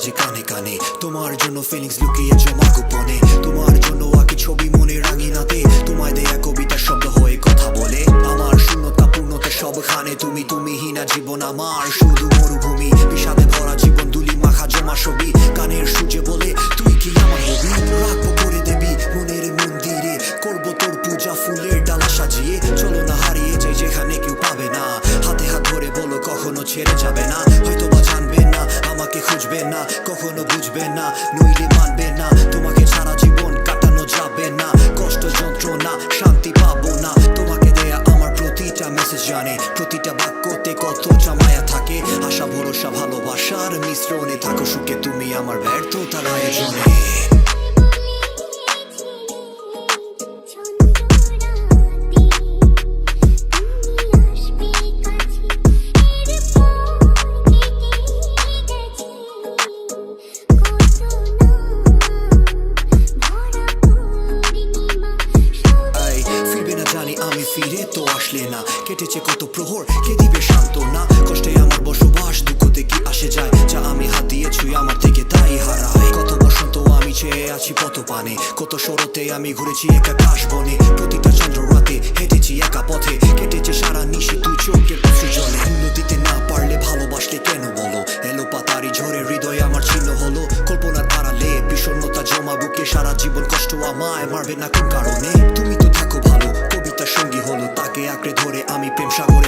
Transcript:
বাজে কানে কানে। তোমার জন্য ফিলিংস লুকিয়ে জমা গোপনে, তোমার জন্য আঁকি ছবি মনে রাঙিনাতে। তোমায় দেয়া কবিতার শব্দ হয়ে কথা বলে, আমার শূন্যতা পূর্ণতা সবখানে তুমি। তুমিহীনা জীবন আমার শুধু মরুভূমি, বিষাদে ভরা জীবন দুলি মাখা জমা ছবি। কানের সূর্যে বলে তুই কি আমার হবি, রাখবো করে দেবি মনের মন্দিরে, করবো তোর পূজা ফুলের ডালা সাজিয়ে। চলো না হারিয়ে যাই যেখানে কেউ পাবে না, হাতে হাত ধরে বলো কখনো ছেড়ে যাবে না। হয়তো বা জানবে না আমাকে খুঁজবে না, কখনো বুঝবে না, নইলে মানবে না। তোমাকে ছাড়া জীবন কাটানো যাবে না, কষ্ট যন্ত্রণা শান্তি পাবো না। তোমাকে দেয়া আমার প্রতিটা মেসেজ জানে, প্রতিটা বাক্যতে কতটা মায়া থাকে। আশা ভরসা ভালোবাসার মিশ্রণে, থাকো সুখে তুমি আমার ব্যর্থতার আয়োজনে। আমি ফিরে তো আসলে না, কেটেছে কত প্রহর, কে দিবে সান্ত্বনা। কষ্টে আমার বসবাস, দুঃখতে কি আসে যায়, যা আমি হাত দিয়ে ছুঁই আমার থেকে তাই হারায়। কত বসন্ত আমি চেয়ে আছি পত পানে, কত শরতে আমি ঘুরেছি একা কাশ বনে। প্রতিটা চন্দ্র রাতে হেঁটেছি একা পথে, কেটেছে সারা নিশি তুই চোখের পশু জলে। মূল্য দিতে না পারলে ভালোবাসলে কেন বলো, এলো পাতারি ঝরে হৃদয় আমার ছিন্ন হলো। কল্পনার আড়ালে বিষণ্ণতা জমা বুকে, সারা জীবন কষ্ট আমায় মারবে না কোন কারণে। তুমি তো থাকো ভালো, কবিতার সঙ্গী হলো, তাকে আঁকড়ে ধরে আমি প্রেম সাগর